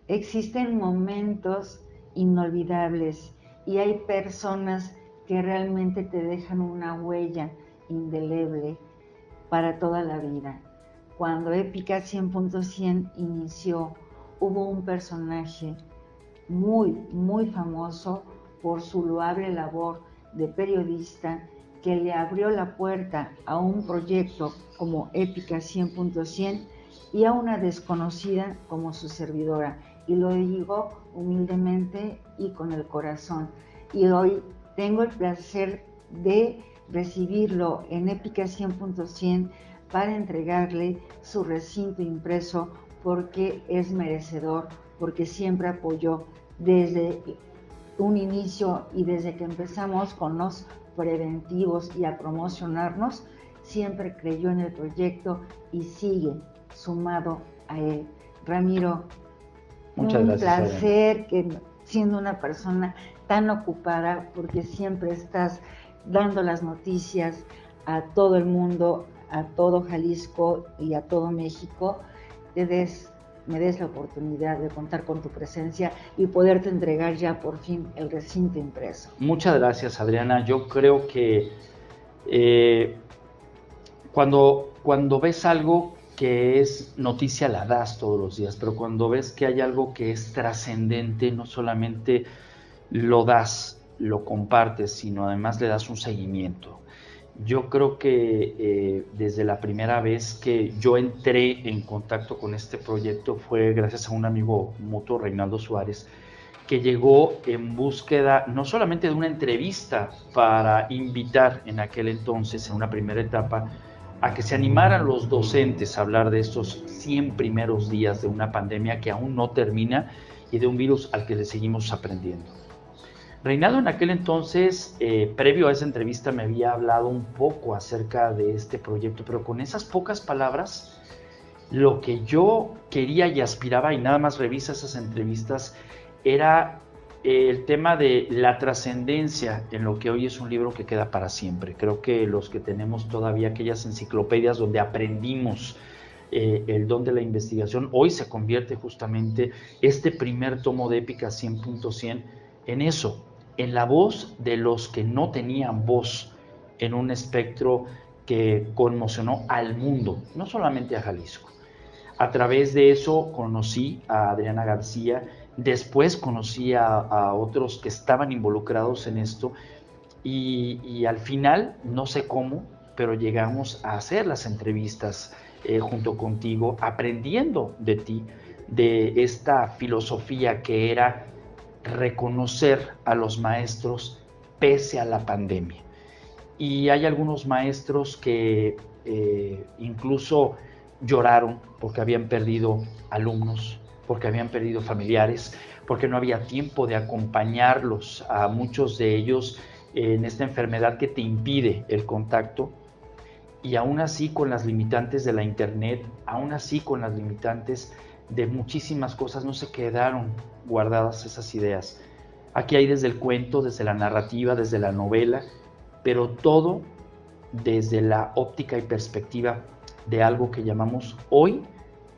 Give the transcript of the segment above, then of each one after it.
Existen momentos inolvidables y hay personas que realmente te dejan una huella indeleble para toda la vida. Cuando Épica 100.100 inició, hubo un personaje muy famoso por su loable labor de periodista que le abrió la puerta a un proyecto como Épica 100.100 y a una desconocida como su servidora. Y lo digo humildemente y con el corazón. Y hoy tengo el placer de recibirlo en Épica 100.100 para entregarle su recinto impreso porque es merecedor, porque siempre apoyó desde un inicio y desde que empezamos con los preventivos y a promocionarnos, siempre creyó en el proyecto y sigue sumado a él. Ramiro, Muchas un gracias, Adriana. placer que siendo una persona tan ocupada, porque siempre estás dando las noticias a todo el mundo, a todo Jalisco y a todo México, me des la oportunidad de contar con tu presencia y poderte entregar ya por fin el recinto impreso. Muchas gracias, Adriana. Yo creo que eh, cuando ves algo que es noticia la das todos los días, pero cuando ves que hay algo que es trascendente, no solamente lo das, lo compartes, sino además le das un seguimiento. Yo creo que desde la primera vez que yo entré en contacto con este proyecto fue gracias a un amigo mutuo, Reinaldo Suárez, que llegó en búsqueda no solamente de una entrevista para invitar en aquel entonces, en una primera etapa, a que se animaran los docentes a hablar de estos 100 primeros días de una pandemia que aún no termina y de un virus al que le seguimos aprendiendo. Reinaldo en aquel entonces, previo a esa entrevista, me había hablado un poco acerca de este proyecto, pero con esas pocas palabras, lo que yo quería y aspiraba, y nada más revisa esas entrevistas, era el tema de la trascendencia en lo que hoy es un libro que queda para siempre. Creo que los que tenemos todavía aquellas enciclopedias donde aprendimos el don de la investigación, hoy se convierte justamente este primer tomo de Épica 100.100 en eso, en la voz de los que no tenían voz en un espectro que conmocionó al mundo, no solamente a Jalisco. A través de eso conocí a Adriana García, después conocí a otros que estaban involucrados en esto y al final, no sé cómo, pero llegamos a hacer las entrevistas junto contigo, aprendiendo de ti, de esta filosofía que era reconocer a los maestros pese a la pandemia. Y hay algunos maestros que incluso lloraron porque habían perdido alumnos, porque habían perdido familiares, porque no había tiempo de acompañarlos a muchos de ellos en esta enfermedad que te impide el contacto. Y aún así con las limitantes de la internet, aún así con las limitantes de muchísimas cosas, no se quedaron guardadas esas ideas. Aquí hay desde el cuento, desde la narrativa, desde la novela, pero todo desde la óptica y perspectiva de algo que llamamos hoy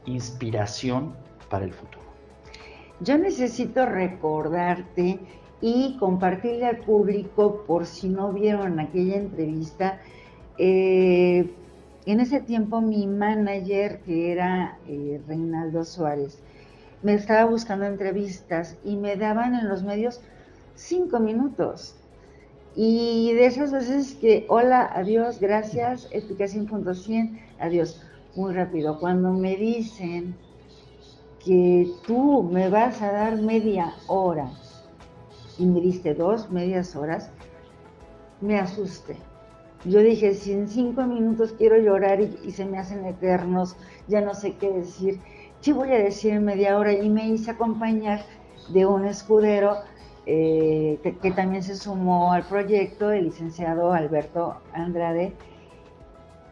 inspiración para el futuro. Yo necesito recordarte y compartirle al público, por si no vieron aquella entrevista, en ese tiempo mi manager, que era Reinaldo Suárez, me estaba buscando entrevistas y me daban en los medios 5 minutos. Y de esas veces que, hola, adiós, gracias, Épica 100.100, adiós, muy rápido. Cuando me dicen que tú me vas a dar media hora y me diste 2 medias horas, me asusté. Yo dije, si en 5 minutos quiero llorar y se me hacen eternos, ya no sé qué decir, ¿qué voy a decir en media hora? Y me hice acompañar de un escudero que también se sumó al proyecto, el licenciado Alberto Andrade,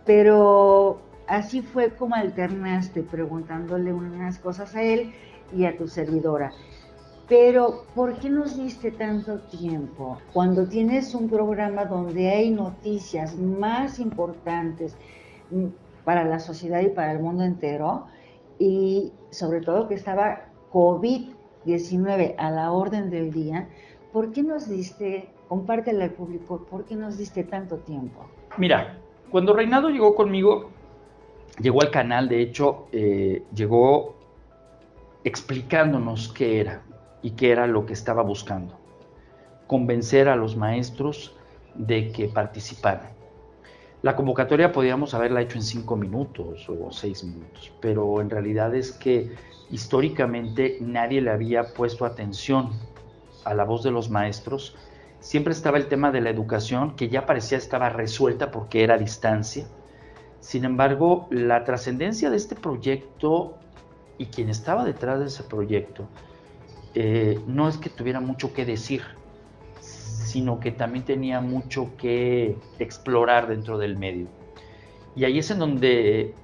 pero así fue como alternaste, preguntándole unas cosas a él y a tu servidora. Pero, ¿por qué nos diste tanto tiempo? Cuando tienes un programa donde hay noticias más importantes para la sociedad y para el mundo entero, y sobre todo que estaba COVID-19 a la orden del día, ¿por qué nos diste, compártelo al público, por qué nos diste tanto tiempo? Mira, cuando Reinaldo llegó conmigo, llegó al canal, de hecho, llegó explicándonos qué era y qué era lo que estaba buscando. Convencer a los maestros de que participaran. La convocatoria podíamos haberla hecho en 5 minutos o 6 minutos, pero en realidad es que históricamente nadie le había puesto atención a la voz de los maestros. Siempre estaba el tema de la educación, que ya parecía estaba resuelta porque era a distancia. Sin embargo, la trascendencia de este proyecto y quien estaba detrás de ese proyecto no es que tuviera mucho que decir, sino que también tenía mucho que explorar dentro del medio. Y ahí es en donde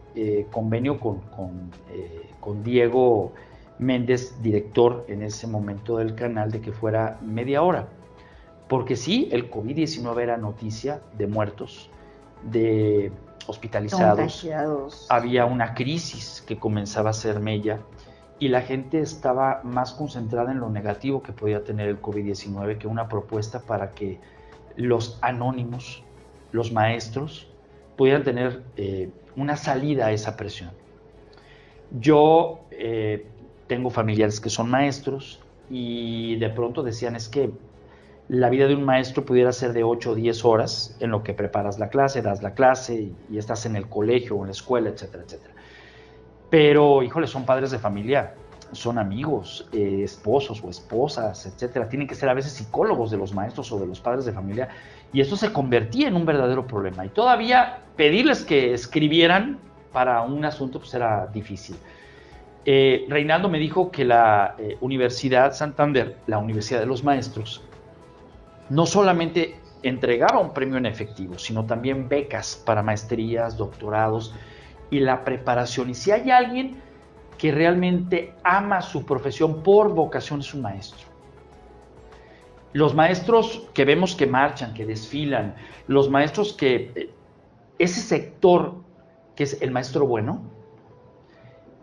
convenio con Diego Méndez, director en ese momento del canal, de que fuera media hora. Porque sí, el COVID-19 era noticia de muertos, de hospitalizados, Contagiados. había una crisis que comenzaba a ser mella y la gente estaba más concentrada en lo negativo que podía tener el COVID-19 que una propuesta para que los anónimos, los maestros, pudieran tener una salida a esa presión. Yo tengo familiares que son maestros y de pronto decían, es que la vida de un maestro pudiera ser de 8 o 10 horas en lo que preparas la clase, das la clase y estás en el colegio o en la escuela, etcétera, etcétera. Pero, híjole, son padres de familia, son amigos, esposos o esposas, etcétera. Tienen que ser a veces psicólogos de los maestros o de los padres de familia. Y esto se convertía en un verdadero problema. Y todavía pedirles que escribieran para un asunto pues era difícil. Reinaldo me dijo que la Universidad Santander, la Universidad de los Maestros, no solamente entregaba un premio en efectivo, sino también becas para maestrías, doctorados y la preparación. Y si hay alguien que realmente ama su profesión por vocación, es un maestro. Los maestros que vemos que marchan, que desfilan, los maestros que... ese sector que es el maestro bueno,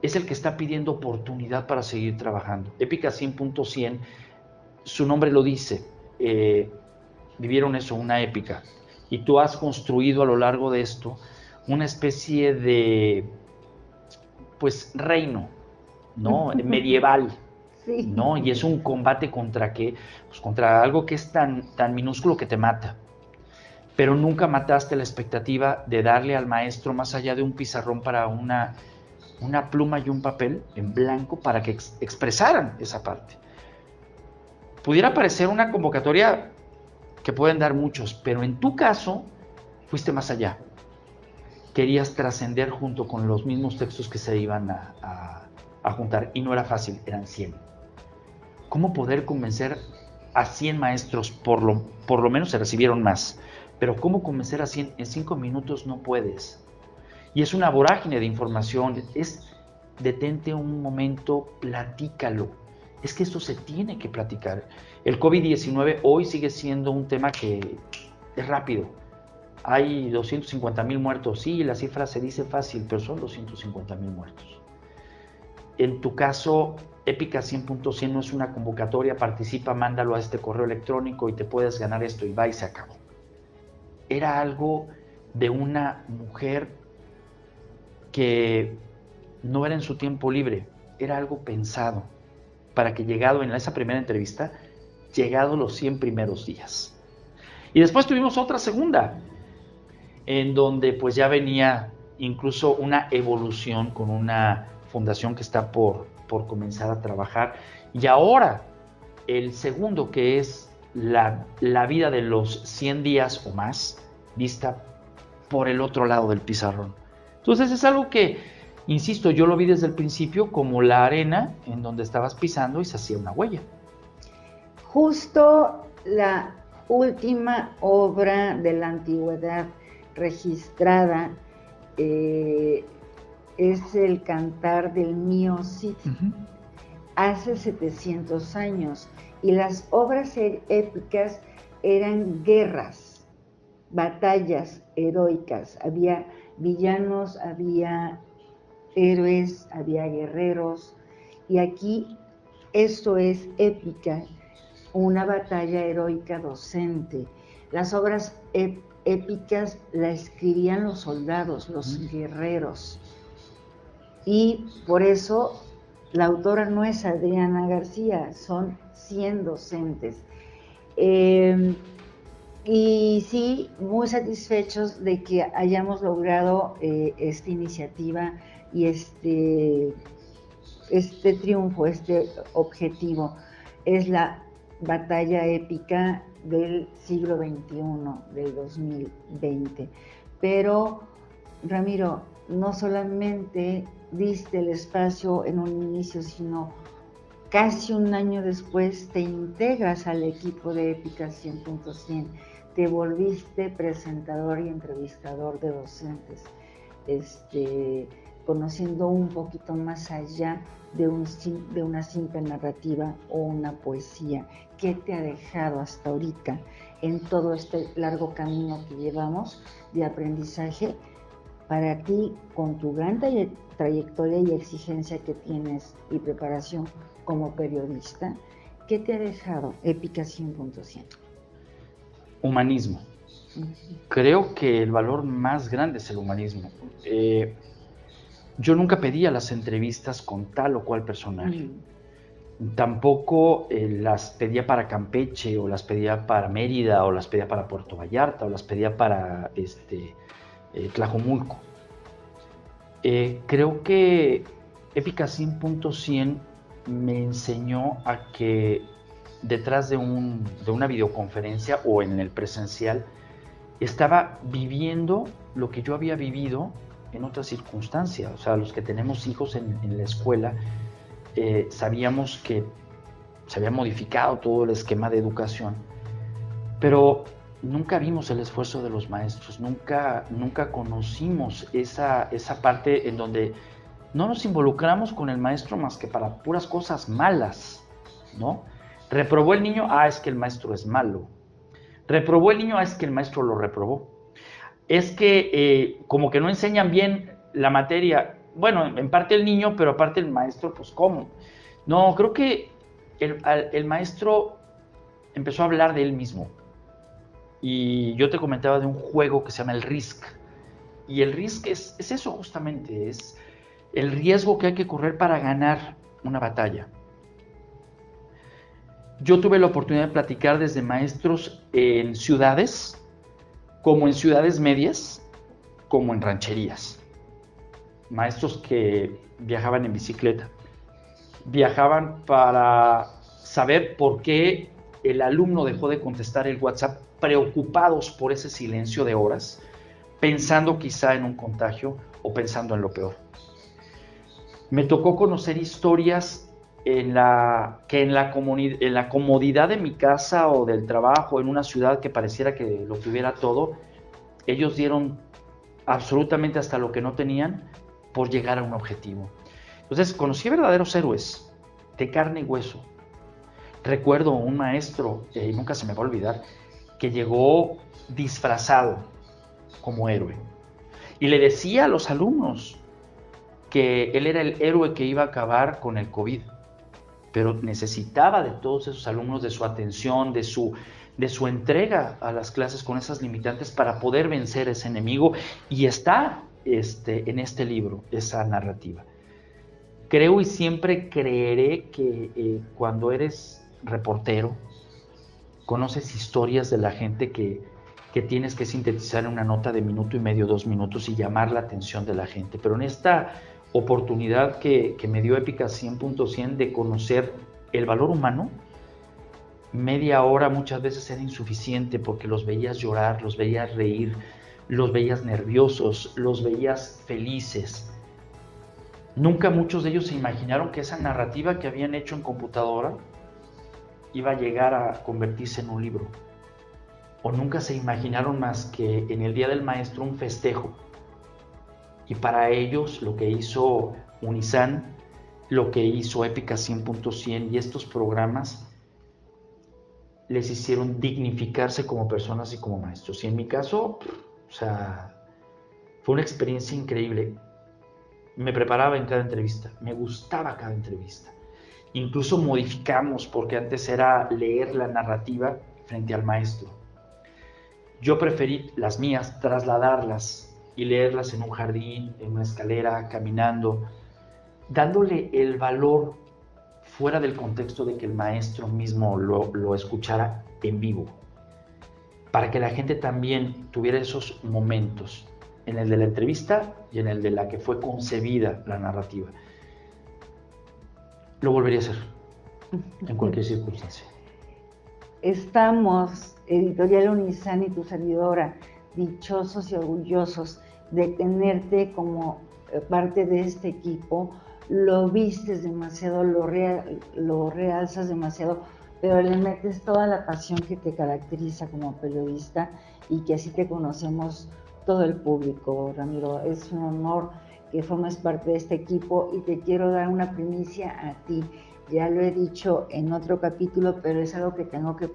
es el que está pidiendo oportunidad para seguir trabajando. Épica 100.100, su nombre lo dice, vivieron eso, una épica. Y tú has construido a lo largo de esto una especie de, pues, reino, ¿no? Medieval, Sí. ¿no? Y es un combate contra qué, pues contra algo que es tan minúsculo que te mata. Pero nunca mataste la expectativa de darle al maestro más allá de un pizarrón para una pluma y un papel en blanco para que expresaran esa parte. Pudiera parecer una convocatoria que pueden dar muchos, pero en tu caso fuiste más allá. Querías trascender junto con los mismos textos que se iban a juntar, y no era fácil, eran 100. ¿Cómo poder convencer a 100 maestros? Por lo menos se recibieron más, pero ¿cómo convencer a 100? En 5 minutos no puedes. Y es una vorágine de información, es detente un momento, platícalo. Es que esto se tiene que platicar. El COVID-19 hoy sigue siendo un tema que es rápido. Hay 250,000 muertos. Sí, la cifra se dice fácil, pero son 250,000 muertos. En tu caso, Épica 100.100 no es una convocatoria, participa, mándalo a este correo electrónico y te puedes ganar esto y va y se acabó. Era algo de una mujer que no era en su tiempo libre, era algo pensado para que llegado en esa primera entrevista, llegado los 100 primeros días. Y después tuvimos otra segunda, en donde pues ya venía incluso una evolución con una fundación que está por comenzar a trabajar. Y ahora el segundo, que es la vida de los 100 días o más, vista por el otro lado del pizarrón. Entonces es algo que, insisto, yo lo vi desde el principio como la arena en donde estabas pisando y se hacía una huella. Justo la última obra de la antigüedad registrada es el Cantar del Mío Cid, hace 700 años, y las obras épicas eran guerras, batallas heroicas, había villanos, había héroes, había guerreros, y aquí Esto es épica, una batalla heroica docente. Las obras épicas las escribían los soldados, los guerreros. Y por eso la autora no es Adriana García, son 100 docentes. Y sí, muy satisfechos de que hayamos logrado esta iniciativa y este triunfo, este objetivo. Es la batalla épica del siglo XXI, del 2020. Pero, Ramiro, no solamente diste el espacio en un inicio, sino casi un año después te integras al equipo de Épica 100.100, te volviste presentador y entrevistador de docentes, conociendo un poquito más allá de una simple narrativa o una poesía. ¿Qué te ha dejado hasta ahorita en todo este largo camino que llevamos de aprendizaje para ti, con tu gran trayectoria y exigencia que tienes y preparación como periodista? ¿Qué te ha dejado Épica 100.100? Humanismo. Creo que el valor más grande es el humanismo. Yo nunca pedía las entrevistas con tal o cual personaje. Tampoco las pedía para Campeche, o las pedía para Mérida, o las pedía para Puerto Vallarta, o las pedía para Tlajomulco. Creo que Épica 100.100 me enseñó a que detrás de una videoconferencia o en el presencial estaba viviendo lo que yo había vivido en otras circunstancias. O sea, los que tenemos hijos en la escuela, sabíamos que se había modificado todo el esquema de educación, pero nunca vimos el esfuerzo de los maestros, nunca conocimos esa parte en donde no nos involucramos con el maestro más que para puras cosas malas, ¿no? Reprobó el niño, es que el maestro es malo. Reprobó el niño, es que el maestro lo reprobó. Es que como que no enseñan bien la materia. Bueno, en parte el niño, pero aparte el maestro, pues ¿cómo? No, creo que el maestro empezó a hablar de él mismo. Y yo te comentaba de un juego que se llama el Risk. Y el Risk es eso justamente, es el riesgo que hay que correr para ganar una batalla. Yo tuve la oportunidad de platicar desde maestros en ciudades, como en ciudades medias, como en rancherías. Maestros que viajaban en bicicleta, viajaban para saber por qué el alumno dejó de contestar el WhatsApp, preocupados por ese silencio de horas, pensando quizá en un contagio o pensando en lo peor. Me tocó conocer historias en la comodidad de mi casa o del trabajo, en una ciudad que pareciera que lo tuviera todo, ellos dieron absolutamente hasta lo que no tenían por llegar a un objetivo. Entonces conocí verdaderos héroes de carne y hueso. Recuerdo un maestro, y nunca se me va a olvidar, que llegó disfrazado como héroe y le decía a los alumnos que él era el héroe que iba a acabar con el COVID, pero necesitaba de todos esos alumnos, de su atención, de su entrega a las clases con esas limitantes para poder vencer ese enemigo, y está en este libro esa narrativa. Creo y siempre creeré que cuando eres reportero, conoces historias de la gente que tienes que sintetizar en una nota de minuto y medio, 2 minutos, y llamar la atención de la gente. Pero en esta oportunidad que me dio Épica 100.100 de conocer el valor humano, media hora muchas veces era insuficiente, porque los veías llorar, los veías reír, los veías nerviosos, los veías felices. Nunca muchos de ellos se imaginaron que esa narrativa que habían hecho en computadora iba a llegar a convertirse en un libro. O nunca se imaginaron más que en el Día del Maestro un festejo. Y para ellos lo que hizo Unizan, lo que hizo Épica 100.100 y estos programas les hicieron dignificarse como personas y como maestros. Y en mi caso, fue una experiencia increíble. Me preparaba en cada entrevista, me gustaba cada entrevista. Incluso modificamos, porque antes era leer la narrativa frente al maestro. Yo preferí las mías, trasladarlas y leerlas en un jardín, en una escalera, caminando, dándole el valor fuera del contexto de que el maestro mismo lo escuchara en vivo, para que la gente también tuviera esos momentos, en el de la entrevista y en el de la que fue concebida la narrativa. Lo volvería a hacer, en cualquier circunstancia. Estamos, Editorial Unizán y tu servidora, dichosos y orgullosos de tenerte como parte de este equipo. Lo vistes demasiado, lo realzas demasiado, pero le metes toda la pasión que te caracteriza como periodista y que así te conocemos todo el público, Ramiro. Es un honor que formes parte de este equipo y te quiero dar una primicia a ti. Ya lo he dicho en otro capítulo, pero es algo que tengo que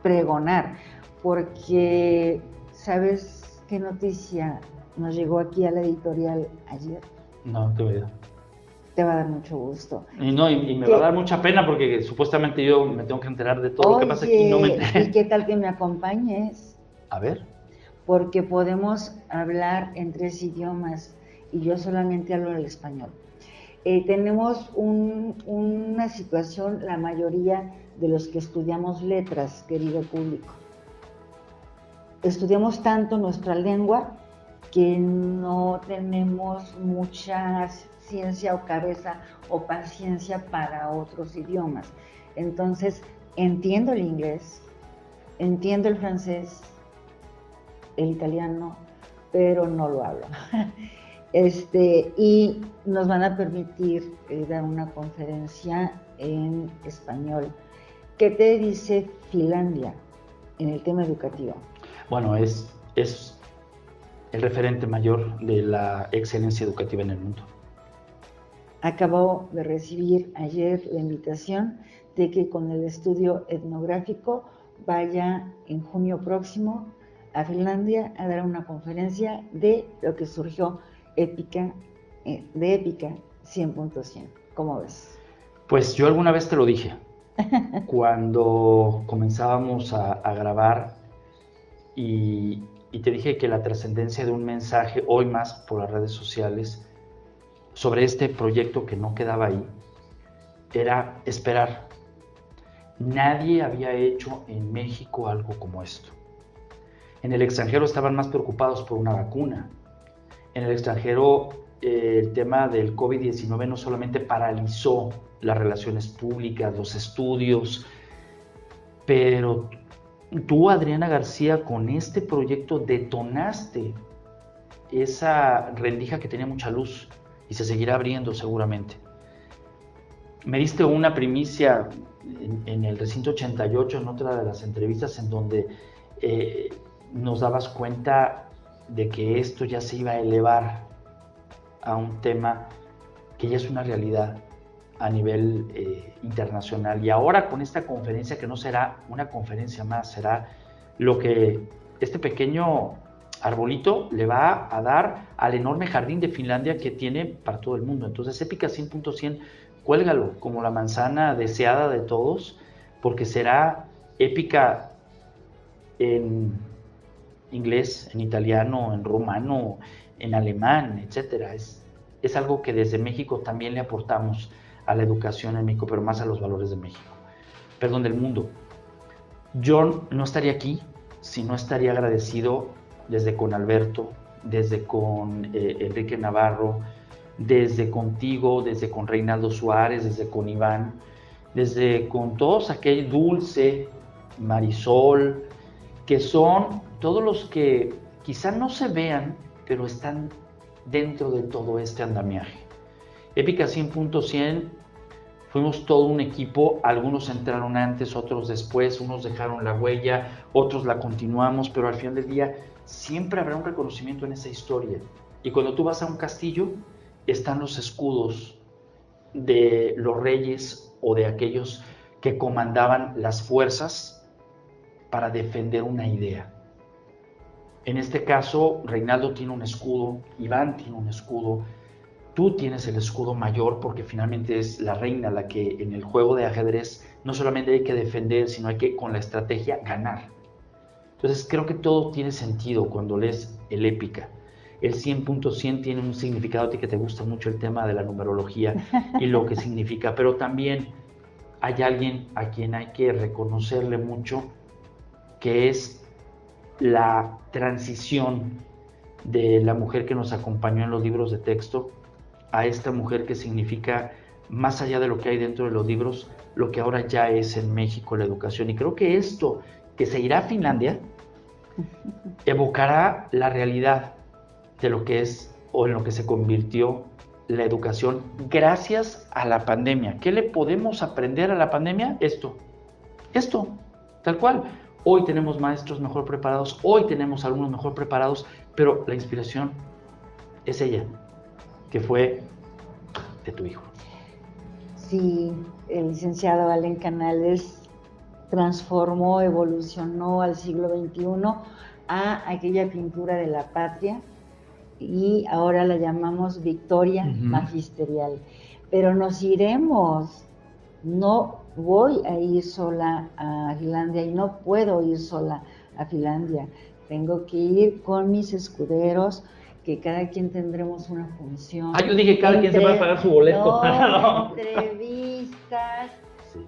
pregonar, porque ¿sabes qué noticia nos llegó aquí a la editorial ayer? No, te voy a dar. Te va a dar mucho gusto. Y me va a dar mucha pena porque supuestamente yo me tengo que enterar de todo lo que pasa aquí y no me enteré. ¿Y qué tal que me acompañes? A ver. Porque podemos hablar en 3 idiomas y yo solamente hablo el español. Tenemos una situación, la mayoría de los que estudiamos letras, querido público. Estudiamos tanto nuestra lengua que no tenemos mucha ciencia o cabeza o paciencia para otros idiomas. Entonces, entiendo el inglés, entiendo el francés, el italiano, pero no lo hablo. Y nos van a permitir dar una conferencia en español. ¿Qué te dice Finlandia en el tema educativo? Bueno, es el referente mayor de la excelencia educativa en el mundo. Acabo de recibir ayer la invitación de que con el estudio etnográfico vaya en junio próximo a Finlandia a dar una conferencia de lo que surgió Épica, de Épica 100.100. ¿Cómo ves? Pues yo alguna vez te lo dije, cuando comenzábamos a grabar y te dije que la trascendencia de un mensaje, hoy más por las redes sociales, sobre este proyecto que no quedaba ahí, era esperar. Nadie había hecho en México algo como esto. En el extranjero estaban más preocupados por una vacuna. En el extranjero el tema del COVID-19 no solamente paralizó las relaciones públicas, los estudios, pero tú, Adriana García, con este proyecto detonaste esa rendija que tenía mucha luz y se seguirá abriendo seguramente. Me diste una primicia en el recinto 88, en otra de las entrevistas, en donde nos dabas cuenta de que esto ya se iba a elevar a un tema que ya es una realidad a nivel internacional. Y ahora con esta conferencia, que no será una conferencia más, será lo que este pequeño arbolito le va a dar al enorme jardín de Finlandia que tiene para todo el mundo. Entonces, Épica 100.100, cuélgalo como la manzana deseada de todos, porque será épica en inglés, en italiano, en rumano, en alemán, etcétera. Es algo que desde México también le aportamos a la educación en México, pero más a los valores de México, perdón, del mundo. Yo no estaría aquí si no estaría agradecido desde con Alberto, desde con Enrique Navarro, desde contigo, desde con Reinaldo Suárez, desde con Iván, desde con todos aquellos, Dulce, Marisol, que son todos los que quizá no se vean, pero están dentro de todo este andamiaje. Épica 100.100, fuimos todo un equipo, algunos entraron antes, otros después, unos dejaron la huella, otros la continuamos, pero al final del día siempre habrá un reconocimiento en esa historia. Y cuando tú vas a un castillo, están los escudos de los reyes o de aquellos que comandaban las fuerzas para defender una idea. En este caso, Reinaldo tiene un escudo, Iván tiene un escudo, tú tienes el escudo mayor porque finalmente es la reina la que en el juego de ajedrez no solamente hay que defender, sino hay que con la estrategia ganar. Entonces creo que todo tiene sentido cuando lees el Épica. El 100.100 tiene un significado, a ti que te gusta mucho el tema de la numerología y lo que significa, pero también hay alguien a quien hay que reconocerle mucho, que es la transición de la mujer que nos acompañó en los libros de texto a esta mujer que significa, más allá de lo que hay dentro de los libros, lo que ahora ya es en México la educación. Y creo que esto, que se irá a Finlandia, evocará la realidad de lo que es o en lo que se convirtió la educación gracias a la pandemia. ¿Qué le podemos aprender a la pandemia? Esto, tal cual. Hoy tenemos maestros mejor preparados, hoy tenemos alumnos mejor preparados, pero la inspiración es ella, que fue de tu hijo. Sí, el licenciado Allen Canales transformó, evolucionó al siglo XXI a aquella pintura de la patria, y ahora la llamamos Victoria Magisterial. Pero nos iremos, no voy a ir sola a Finlandia y no puedo ir sola a Finlandia. Tengo que ir con mis escuderos, que cada quien tendremos una función. Yo dije cada quien se va a pagar su boleto. No, entrevistas,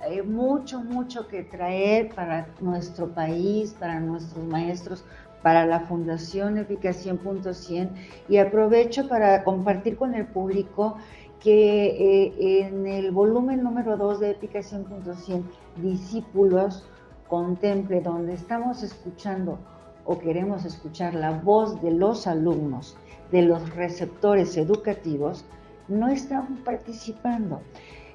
hay mucho que traer para nuestro país, para nuestros maestros, para la Fundación Épica 100.100, y aprovecho para compartir con el público que en el volumen número 2 de Épica 100.100, Discípulos, contemple, donde estamos escuchando o queremos escuchar la voz de los alumnos, de los receptores educativos, no están participando.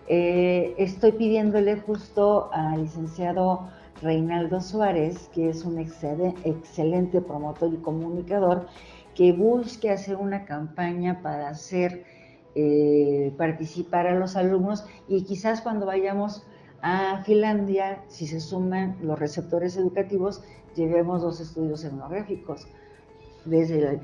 Estoy pidiéndole justo al licenciado Reinaldo Suárez, que es un excelente promotor y comunicador, que busque hacer una campaña para hacer participar a los alumnos, y quizás cuando vayamos a Finlandia, si se suman los receptores educativos, llevemos 2 estudios etnográficos, desde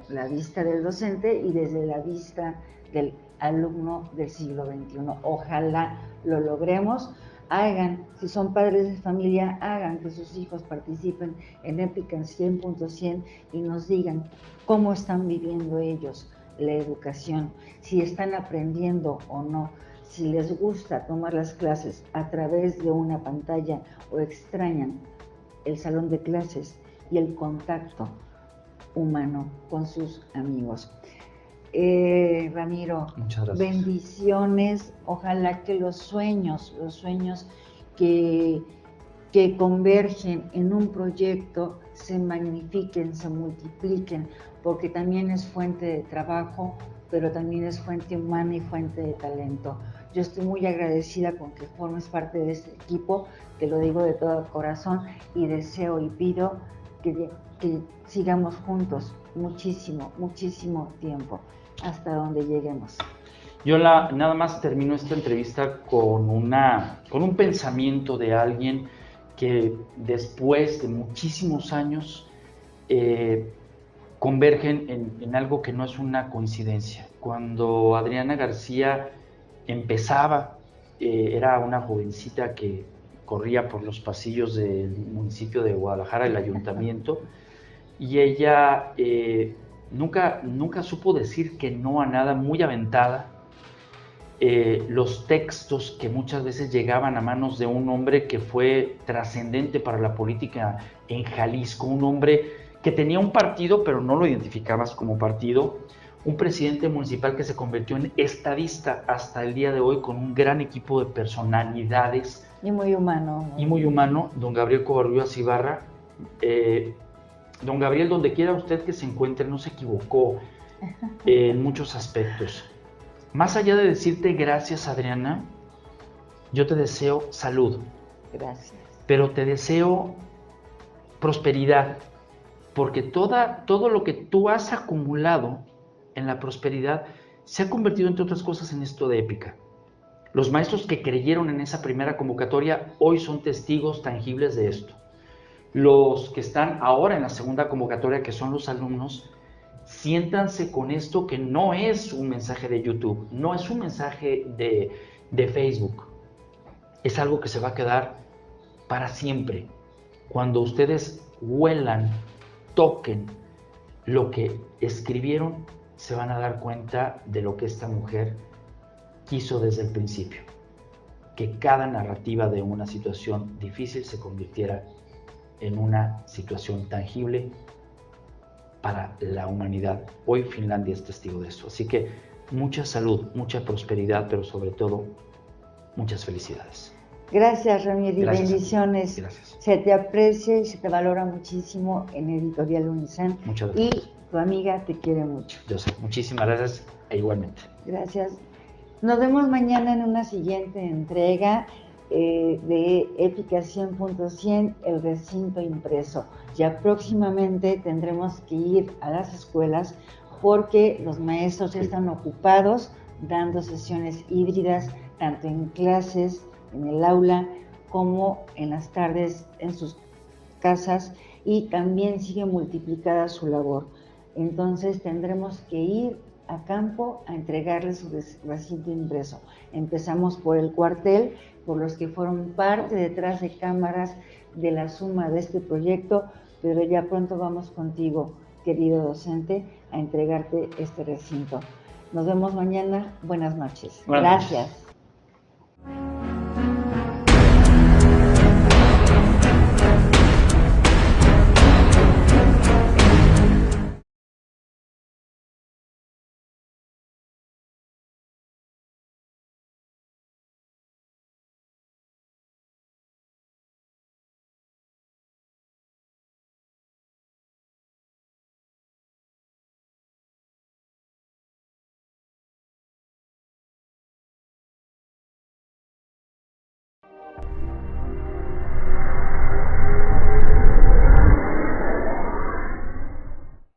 la vista del docente y desde la vista del alumno del siglo XXI. Ojalá lo logremos. Hagan, si son padres de familia, hagan que sus hijos participen en Épica 100.100 y nos digan cómo están viviendo ellos la educación, si están aprendiendo o no, si les gusta tomar las clases a través de una pantalla o extrañan el salón de clases y el contacto humano con sus amigos. Ramiro, muchas gracias. Bendiciones, ojalá que los sueños que convergen en un proyecto se magnifiquen, se multipliquen, porque también es fuente de trabajo, pero también es fuente humana y fuente de talento. Yo estoy muy agradecida con que formes parte de este equipo, te lo digo de todo corazón, y deseo y pido que sigamos juntos muchísimo tiempo, hasta donde lleguemos. Yo nada más termino esta entrevista con un pensamiento de alguien que después de muchísimos años convergen en algo que no es una coincidencia. Cuando Adriana García empezaba, era una jovencita que corría por los pasillos del municipio de Guadalajara, el ayuntamiento, y ella nunca supo decir que no a nada, muy aventada. Los textos que muchas veces llegaban a manos de un hombre que fue trascendente para la política en Jalisco, un hombre que tenía un partido pero no lo identificabas como partido, un presidente municipal que se convirtió en estadista hasta el día de hoy con un gran equipo de personalidades. Y muy humano. Y muy humano, don Gabriel Covarrubias Ibarra. Don Gabriel, donde quiera usted que se encuentre, no se equivocó en muchos aspectos. Más allá de decirte gracias, Adriana, yo te deseo salud. Gracias. Pero te deseo prosperidad, porque todo lo que tú has acumulado en la prosperidad se ha convertido, entre otras cosas, en esto de Épica. Los maestros que creyeron en esa primera convocatoria hoy son testigos tangibles de esto. Los que están ahora en la segunda convocatoria, que son los alumnos, siéntanse con esto que no es un mensaje de YouTube, no es un mensaje de Facebook, es algo que se va a quedar para siempre. Cuando ustedes huelan, toquen lo que escribieron, se van a dar cuenta de lo que esta mujer quiso desde el principio, que cada narrativa de una situación difícil se convirtiera en una situación tangible para la humanidad. Hoy Finlandia es testigo de eso. Así que mucha salud, mucha prosperidad, pero sobre todo muchas felicidades. Gracias, Ramiro, y Gracias, bendiciones. gracias. Se te aprecia y se te valora muchísimo en Editorial Unison. Muchas gracias. Y tu amiga te quiere mucho. Yo sé, muchísimas gracias e igualmente. Gracias. Nos vemos mañana en una siguiente entrega de Épica 100.100, el recinto impreso. Ya próximamente tendremos que ir a las escuelas porque los maestros ya están ocupados dando sesiones híbridas, tanto en clases, en el aula, como en las tardes en sus casas, y también sigue multiplicada su labor. Entonces tendremos que ir a campo a entregarles su recinto impreso. Empezamos por el cuartel, por los que fueron parte detrás de cámaras de la suma de este proyecto, pero ya pronto vamos contigo, querido docente, a entregarte este recinto. Nos vemos mañana. Buenas noches. Buenas Gracias. noches.